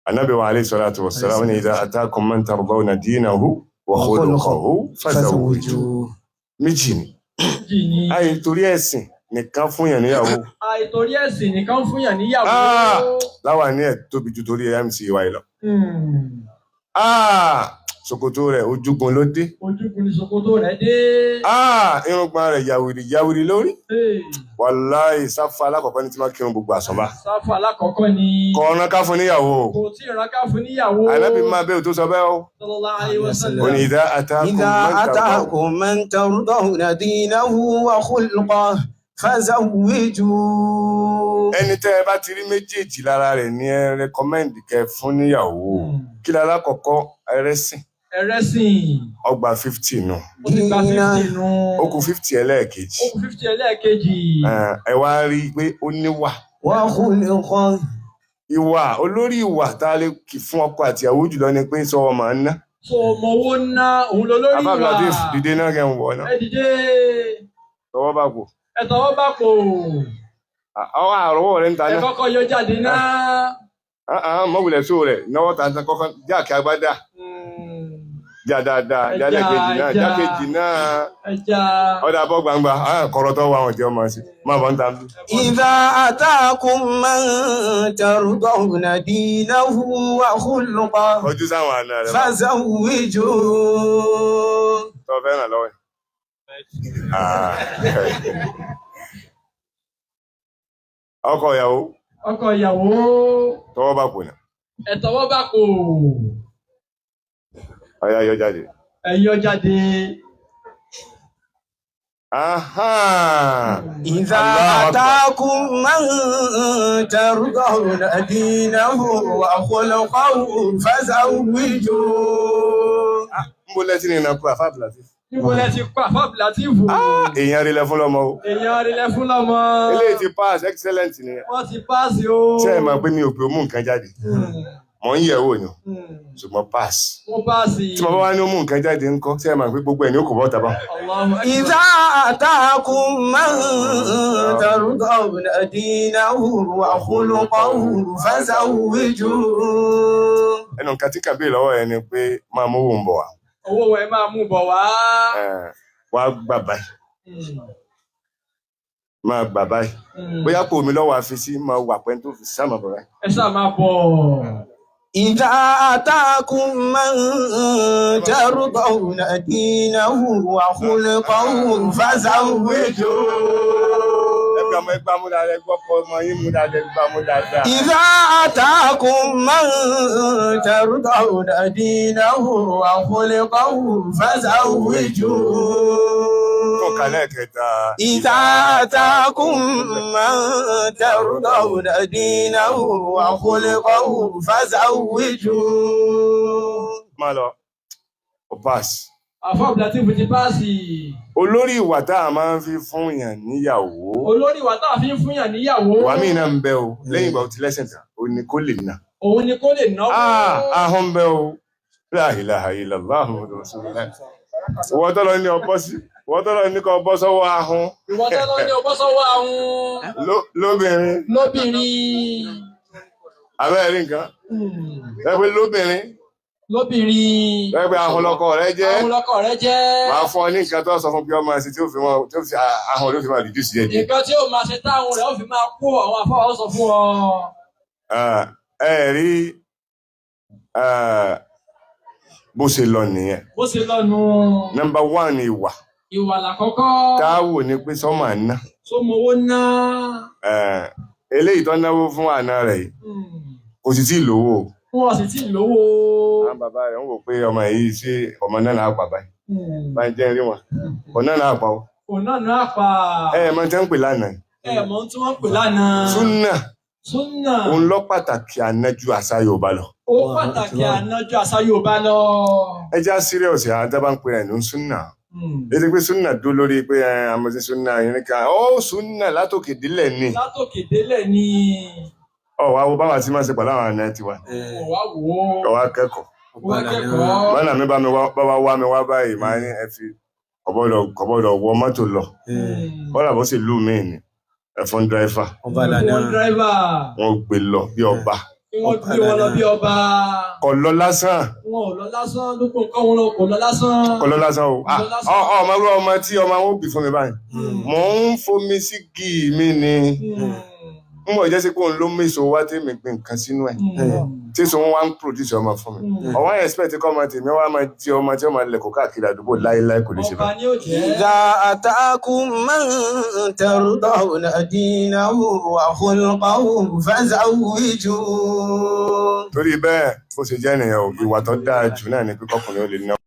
Ànábì wa alayhi salatu wassalam ní idha atakum man tardawna dinahu wa khuluquhu fazawwijuhu. Méjì ni. Àìtorí ẹ̀sìn nìkan fún yàn níyàwó. Àìtorí ẹ̀sìn nìkan fún yàn níyàwó. Láwa ní ẹ̀ tóbi ju torí MC wa lọ. Ṣòkòtò rẹ̀ ojúgun ló dé. Ojúgun ni ṣòkòtò rẹ̀ dé. Irùngbọ̀n rẹ̀ yàwìrì lórí. Wàláhì sáfà alákọ̀ọ́kọ́ ní tí máa kírun gbogbo àsọ̀bá. Sáfà alákọ̀ọ́kọ́ ni. Kọ̀ọ̀rán ká fún níyàwó. Kò tí ìran ká fún níyàwó. Ànábì máa bẹ́ẹ̀ tó sọ bẹ́ẹ̀ o. Sallallahu alaihi wasallam. Ó ní idha atakum man tardawna dinahu wa khuluquhu fazawwijuhu. Ẹni tẹ́ ẹ bá ti rí méjèèjì lára rẹ̀ ní ẹ rẹ́kọ́mẹ́ǹdì kẹ́ fún níyàwó. Kí lára kọ̀ọ̀kọ́ ẹrẹ́sìn. Ọgbà 50 nù. Ó ti gba 50 nù. Ó kù 50 ẹlẹ́ẹ̀kejì. Ó kù 50 ẹlẹ́ẹ̀kejì. Ẹ wá rí i pé ó níwà. Wa khuluquhu. Ìwà olórí ìwà tá a lè kì fún ọkọ àti ìyàwó jùlọ ni pé sọ ọmọ ń ná. So ọmọ owó ná òun ló lórí ìwà. Abábíládé dìde náà kẹ́ ń wọ̀ náà. Ẹ dìde. Tọwọ́ bá kò. Ẹ tọwọ́ bá kò. Àwọn àrọ́wọ́ rẹ̀ ń ta náà. Ẹ kọ́kọ́ yọ jáde náà. Mọ̀wùlẹ̀ sóò rẹ̀ náwó tàǹtà kọ́kọ́ jáàkì agbádá. Já dáadáa, jálẹ̀ kejì náà, jákejì náà. Ọ̀dà bọ́ gbangba, kọ̀rọ̀ tó wà wọ́n jẹ́ ọmọ sí. Máa bọ́ ń ta. Idha atakum man tardawna dinahu wa khuluquhu. Ojú sáwọn àna rẹ̀. Fazawwijuhu. Tó fẹ́ràn lọ́wọ́. Ọkọ ìyàwó. Ọkọ ìyàwó. Tọwọ́ bá kò náà. Ẹ tọwọ́ bá kò. Ọya yọ jáde. Ẹ yọ jáde. Idha atakum man tardawna dinahu wa khuluquhu fazawwijuhu. Mo lẹ́tí ní ìnàkú àfáàbìlàtí. Níbo lẹ ti pa Fábílátì fò? Èèyàn rí lẹ fún lọ́mọ o. Èèyàn rí lẹ fún lọ́mọ. Eléyìí ti pass excellent ni. Wọ́n ti pass o. Ṣé ẹ máa pé mi ò pé ó mú nǹkan jáde? Mọ̀ ń yẹ̀ wò ni. Ṣùgbọ́n pass. Wọ́n pass. Tí mo bá wá ní ó mú nǹkan jáde ńkọ́, ṣé ẹ máa pé gbogbo ẹ̀ ní ó kò bọ́ tàbá? Idha atakum man tardawna dinahu wa khuluquhu fazawwijuhu. Ẹnu nǹkan tí kàbí lọ́wọ́ ẹ ni pé máa mú òun bọ̀ wá. Owó ẹ máa mú bọ̀ wá. Wá gbà báyìí. Máa gbà báyìí. Bóyá kò mi lọ́wọ́ àfi sí máa wà pẹ́ tó fi sáàmà bọ̀ báyìí. Ẹ sáà máa bọ̀. Idha atakum man tardawna dinahu wa khuluquhu fazawwijuhu. Ẹgbà mú dáadáa, gbọ́pọ̀ ọmọ yín mú dáadáa, gbà mú dáadáa. Idha atakum man tardawna dinahu wa khuluquhu fazawwijuhu. Kọ̀ọ̀kalẹ̀ kẹta. Idha atakum man tardawna dinahu wa khuluquhu fazawwijuhu. Máa lọ, ó pass. Fábílátì fò ti páàsì. Olórí ìwà tá a máa ń fi fún yàn níyàwó. Olórí ìwà tá a fi ń fún yàn níyàwó. Wà mí náà ń bẹ o, lẹ́yìn ìgbà ó ti lẹ́sìn tán, ó ní kó lè nà. Òun ni kó lè náwó. Ahọ́n ń bẹ o, la ilaha illallah Muhammadur Rasulullah. Ìwọ tọ́lọ ní ọbọ́ sí, ìwọ tọ́lọ ní kọ bọ́ sọ́wọ́ ahọ́n. Ìwọ tọ́lọ ní ọbọ́ sọ́wọ́ ahọ́n. Lóbìnrin. Lóbìnrin. Abẹ́rẹ́ rí nǹkan. Ẹgbẹ́ lóbìnrin. Lóbìnrin. Ẹgbẹ́ ahọ́n lọ́kọ rẹ jẹ́. Ahọ́n lọ́kọ rẹ jẹ́. Máa fún ọ ní nǹkan tó sọ fún bí ọmọ ẹ̀sìn tí ó fi ahọ́n ló fi máa reduce díẹ̀ díẹ̀. Nǹkan tí ó máa ṣe táwọn rẹ̀ ó fi máa kó àwọn afọ́wọ́ sọ fún ọ. Ẹ rí bó ṣe lọ nìyẹn. Bó ṣe lọ nù. Number 1 ni ìwà. Ìwà làkọ́kọ́. Táwò ni pé sọ́mọ àná. Sọ́mọ owó ná. Eléyìí tó náwó fún àná rẹ̀ yìí. Kò sì tí ì lówó. Wọ́n sì tí ì lówó. Àwọn bàbá rẹ̀ ń wò pé ọmọ yìí sí ọmọ náà náà pa báyìí. Báyìí jẹ́ rí wọn. Ọ̀nà náà pa ó. Ọ̀nà náà pa. Mọ̀ tí wọ́n ń pè lánàá. Mọ̀ tí wọ́n ń pè lánàá. Súnà. Súnà. Òun lọ pàtàkì ànájú àṣà Yorùbá lọ. Ó pàtàkì ànájú àṣà Yorùbá lọ. Ẹ já serious àwọn tá bá ń pè rẹ̀ ní súnà. Ètò pé súnà dó lórí pé àmọ́ sí súnà yìí kan. Ó súnà látòkè délẹ̀ ni. Látòkè délẹ̀ ni. Ọ̀wá wo báwa tí máa ṣe pẹ̀lú àwọn àna tiwa. Ọ̀wá wo. Ọ̀wá kẹ́kọ̀ọ́. Ọ̀wá kẹ́kọ̀ọ́. Mọ́nà mi bá wá mi wá báyìí máa ní ẹ fi kọ̀bọ̀dọ̀ wọ mọ́tò lọ. Bọ́lá bó sì lù mí ni. Ẹ̀fọn dráìfà. Ẹ̀fọn dráìfà. Wọ́n gbé lọ bí ọba. Wọ́n gbé wọn lọ bí ọba. Kò lọ lásán. Wọn ò lọ lásán, lóko nǹkan wọn lọ kò lọ lásán. Kò lọ lásán o. Ọmọ irú ọmọ tí ọmọ wọn ó bì fún mi báyìí. Mò ń fomi sí gí mi ni. N mọ̀ jẹ́ sí pé òun ló méso wá tí mi gbé nǹkan sínú ẹ̀. Tí sọ wọn wá ń produce ọmọ fún mi. Ọ̀wọ́n expect kọ́ ọmọ tèmi wá máa di ọmọ tí ó máa lẹ̀kọ̀ káàkiri àdúgbò láéláé kò lè ṣe bá. Ọba ni ó jẹ́. إذا أتاكم من ترضون دينه وخلقه فزوجوه. Torí bẹ́ẹ̀ bó ṣe jẹ́ nìyẹn o, ìwà tó dáa jù náà ni pé kọ́kùnrin ó lè ná